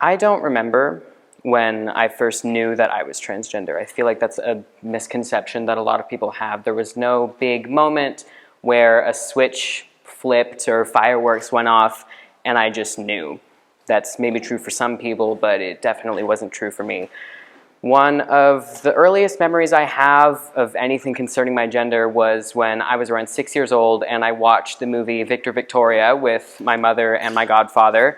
I don't remember when I first knew that I was transgender. I feel like that's a misconception that a lot of people have. There was no big moment where a switch flipped or fireworks went off and I just knew. That's maybe true for some people, but it definitely wasn't true for me. One of the earliest memories I have of anything concerning my gender was when I was around 6 years old and I watched the movie Victor Victoria with my mother and my godfather.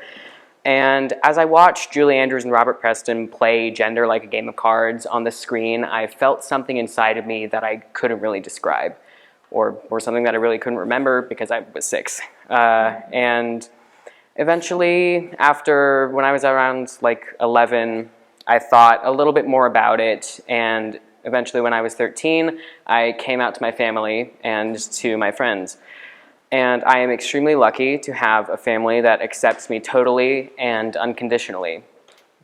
And as I watched Julie Andrews and Robert Preston play gender like a game of cards on the screen, I felt something inside of me that I couldn't really describe, or something that I really couldn't remember because I was 6. And eventually, after when I was around like 11, I thought a little bit more about it, and eventually when I was 13, I came out to my family and to my friends. And I am extremely lucky to have a family that accepts me totally and unconditionally.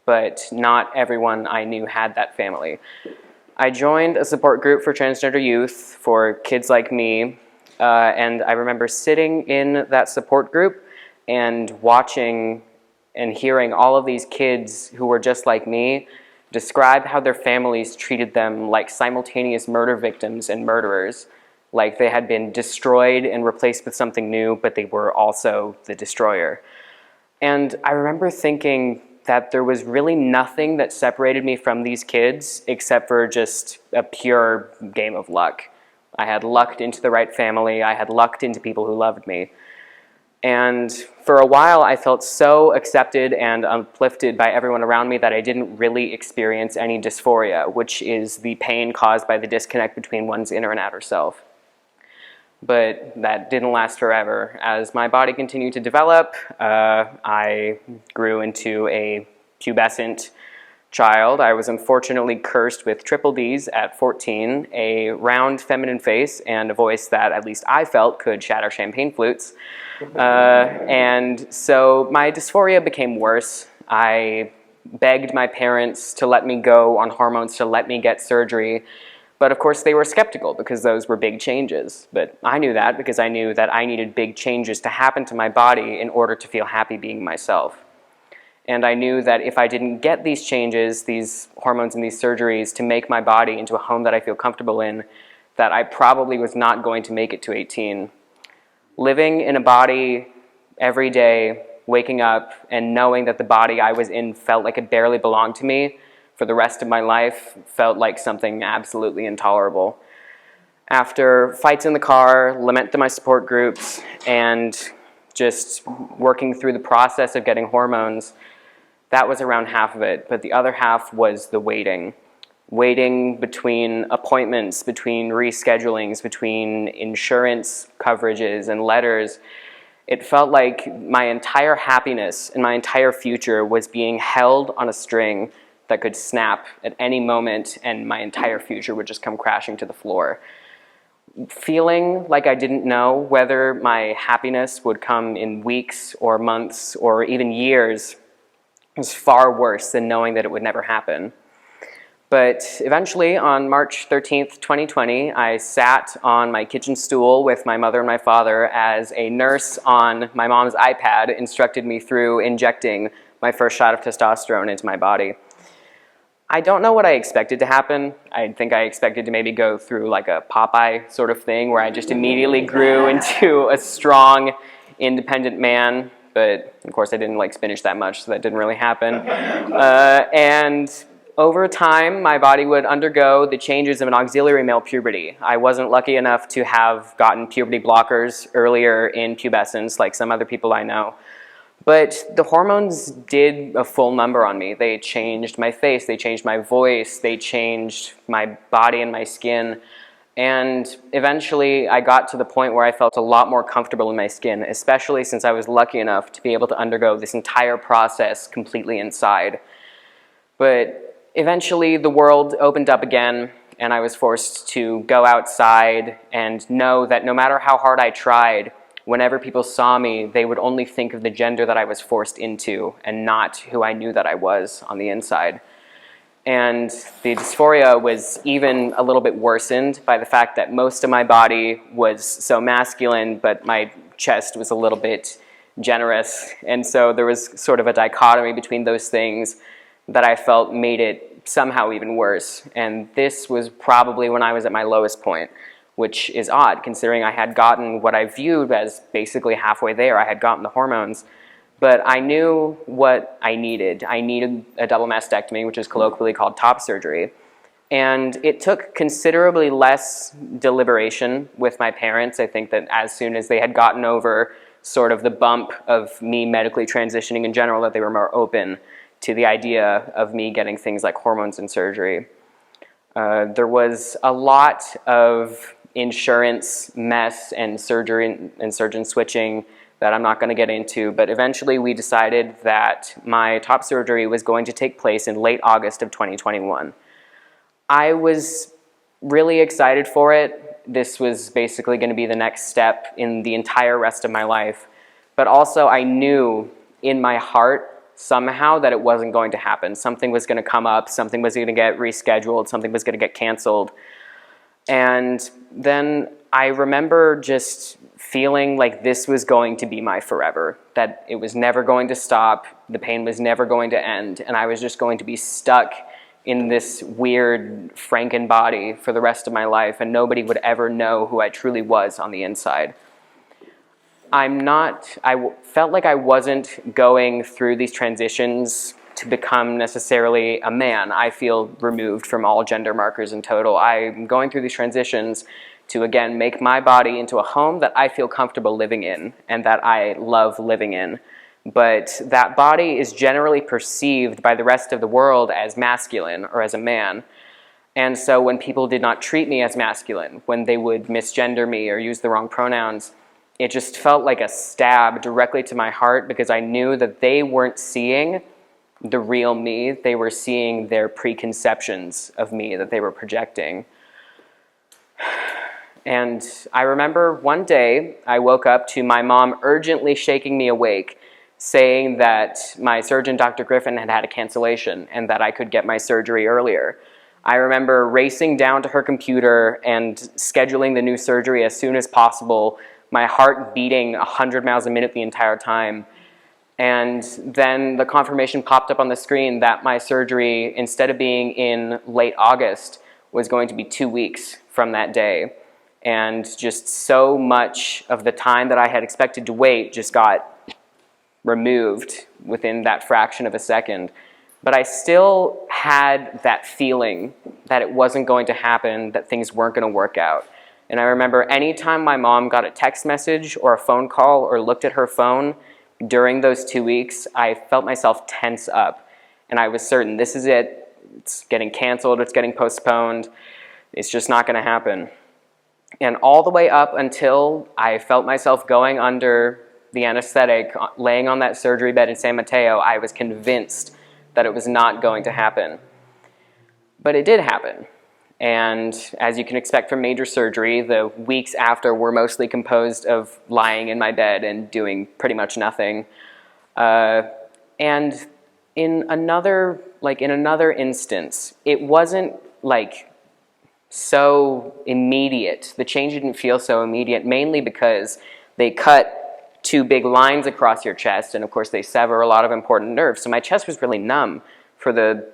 But not everyone I knew had that family. I joined a support group for transgender youth for kids like me, and I remember sitting in that support group and watching and hearing all of these kids who were just like me describe how their families treated them like simultaneous murder victims and murderers. Like they had been destroyed and replaced with something new, but they were also the destroyer. And I remember thinking that there was really nothing that separated me from these kids except for just a pure game of luck. I had lucked into the right family. I had lucked into people who loved me. And for a while, I felt so accepted and uplifted by everyone around me that I didn't really experience any dysphoria, which is the pain caused by the disconnect between one's inner and outer self. But that didn't last forever. As my body continued to develop, I grew into a pubescent child. I was unfortunately cursed with triple Ds at 14, a round feminine face, and a voice that at least I felt could shatter champagne flutes. And so my dysphoria became worse. I begged my parents to let me go on hormones, to let me get surgery. But of course they were skeptical because those were big changes. But I knew that because I knew that I needed big changes to happen to my body in order to feel happy being myself. And I knew that if I didn't get these changes, these hormones and these surgeries to make my body into a home that I feel comfortable in, that I probably was not going to make it to 18. Living in a body every day, waking up and knowing that the body I was in felt like it barely belonged to me for the rest of my life felt like something absolutely intolerable. After fights in the car, lament to my support groups, and just working through the process of getting hormones, that was around half of it. But the other half was the waiting. Waiting between appointments, between reschedulings, between insurance coverages and letters. It felt like my entire happiness and my entire future was being held on a string that could snap at any moment and my entire future would just come crashing to the floor. Feeling like I didn't know whether my happiness would come in weeks or months or even years was far worse than knowing that it would never happen. But eventually, on March 13th, 2020, I sat on my kitchen stool with my mother and my father as a nurse on my mom's iPad instructed me through injecting my first shot of testosterone into my body. I don't know what I expected to happen. I think I expected to maybe go through like a Popeye sort of thing where I just immediately grew into a strong, independent man. But of course I didn't like spinach that much, so that didn't really happen. And over time, my body would undergo the changes of an auxiliary male puberty. I wasn't lucky enough to have gotten puberty blockers earlier in pubescence like some other people I know. But the hormones did a full number on me. They changed my face, they changed my voice, they changed my body and my skin. And eventually I got to the point where I felt a lot more comfortable in my skin, especially since I was lucky enough to be able to undergo this entire process completely inside. But eventually the world opened up again and I was forced to go outside and know that no matter how hard I tried, whenever people saw me, they would only think of the gender that I was forced into and not who I knew that I was on the inside. And the dysphoria was even a little bit worsened by the fact that most of my body was so masculine, but my chest was a little bit generous. And so there was sort of a dichotomy between those things that I felt made it somehow even worse. And this was probably when I was at my lowest point, which is odd considering I had gotten what I viewed as basically halfway there. I had gotten the hormones, but I knew what I needed. I needed a double mastectomy, which is colloquially called top surgery. And it took considerably less deliberation with my parents. I think that as soon as they had gotten over sort of the bump of me medically transitioning in general, that they were more open to the idea of me getting things like hormones and surgery. There was a lot of insurance mess and surgery and surgeon switching that I'm not going to get into, but eventually we decided that my top surgery was going to take place in late August of 2021. I was really excited for it. This was basically going to be the next step in the entire rest of my life. But also I knew in my heart somehow that it wasn't going to happen. Something was going to come up, something was going to get rescheduled, something was going to get canceled. And then I remember just feeling like this was going to be my forever, that it was never going to stop, the pain was never going to end, and I was just going to be stuck in this weird Franken body for the rest of my life, and nobody would ever know who I truly was on the inside. I felt like I wasn't going through these transitions to become necessarily a man. I feel removed from all gender markers in total. I'm going through these transitions to, again, make my body into a home that I feel comfortable living in and that I love living in. But that body is generally perceived by the rest of the world as masculine or as a man. And so when people did not treat me as masculine, when they would misgender me or use the wrong pronouns, it just felt like a stab directly to my heart because I knew that they weren't seeing the real me. They were seeing their preconceptions of me that they were projecting. And I remember one day I woke up to my mom urgently shaking me awake, saying that my surgeon, Dr. Griffin, had had a cancellation and that I could get my surgery earlier. I remember racing down to her computer and scheduling the new surgery as soon as possible, my heart beating 100 miles a minute the entire time. And then the confirmation popped up on the screen that my surgery, instead of being in late August, was going to be 2 weeks from that day. And just so much of the time that I had expected to wait just got removed within that fraction of a second. But I still had that feeling that it wasn't going to happen, that things weren't going to work out. And I remember anytime my mom got a text message or a phone call or looked at her phone during those 2 weeks, I felt myself tense up. And I was certain, this is it. It's getting canceled, it's getting postponed. It's just not going to happen. And all the way up until I felt myself going under the anesthetic, laying on that surgery bed in San Mateo, I was convinced that it was not going to happen. But it did happen. And as you can expect from major surgery, the weeks after were mostly composed of lying in my bed and doing pretty much nothing. And in another instance, it wasn't like so immediate. The change didn't feel so immediate, mainly because they cut 2 big lines across your chest, and of course they sever a lot of important nerves. So my chest was really numb for the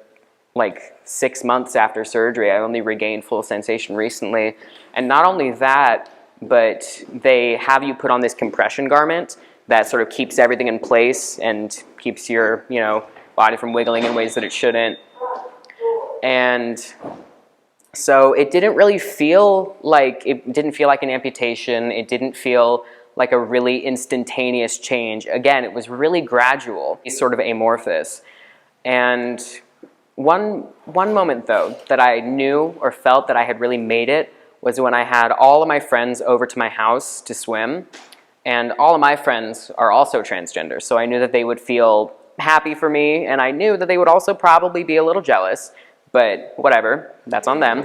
6 months after surgery. I only regained full sensation recently. And not only that, but they have you put on this compression garment that sort of keeps everything in place and keeps your, body from wiggling in ways that it shouldn't. And so it didn't feel like an amputation. It didn't feel like a really instantaneous change. Again, it was really gradual, sort of amorphous. And one moment, though, that I knew or felt that I had really made it was when I had all of my friends over to my house to swim. And all of my friends are also transgender, so I knew that they would feel happy for me, and I knew that they would also probably be a little jealous, but whatever, that's on them.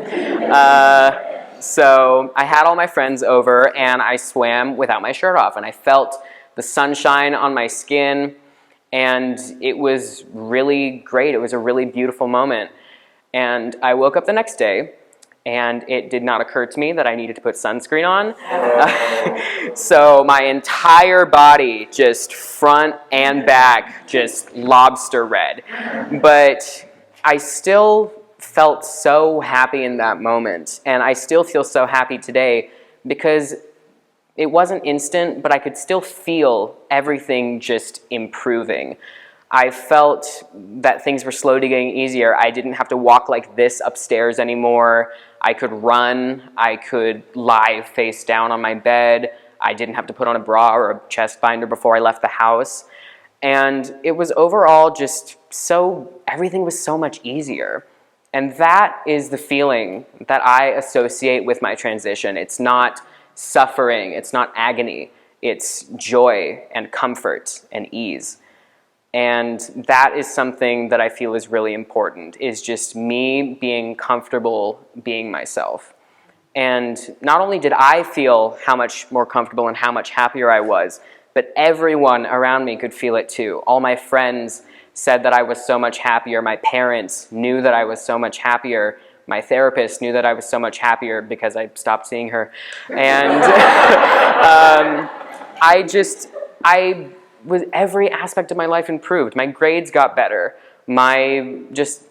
So I had all my friends over, and I swam without my shirt off, and I felt the sunshine on my skin, and it was really great. It was a really beautiful moment. And I woke up the next day, and it did not occur to me that I needed to put sunscreen on. So my entire body, just front and back, just lobster red. But I still felt so happy in that moment, and I still feel so happy today because it wasn't instant, but I could still feel everything just improving. I felt that things were slowly getting easier. I didn't have to walk like this upstairs anymore. I could run. I could lie face down on my bed. I didn't have to put on a bra or a chest binder before I left the house. And it was overall just everything was so much easier. And that is the feeling that I associate with my transition. It's not suffering. It's not agony. It's joy and comfort and ease. And that is something that I feel is really important, is just me being comfortable being myself. And not only did I feel how much more comfortable and how much happier I was, but everyone around me could feel it too. All my friends said that I was so much happier. My parents knew that I was so much happier. My therapist knew that I was so much happier because I stopped seeing her. And every aspect of my life improved. My grades got better. I just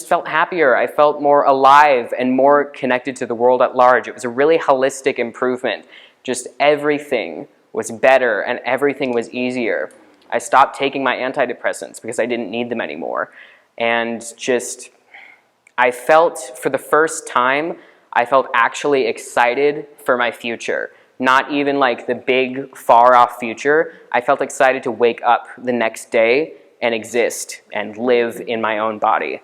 felt happier. I felt more alive and more connected to the world at large. It was a really holistic improvement. Just everything was better and everything was easier. I stopped taking my antidepressants because I didn't need them anymore. And I felt, for the first time, I felt actually excited for my future. Not even like the big, far-off future. I felt excited to wake up the next day and exist and live in my own body.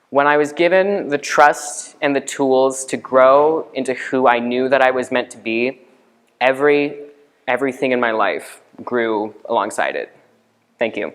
When I was given the trust and the tools to grow into who I knew that I was meant to be, everything in my life grew alongside it. Thank you.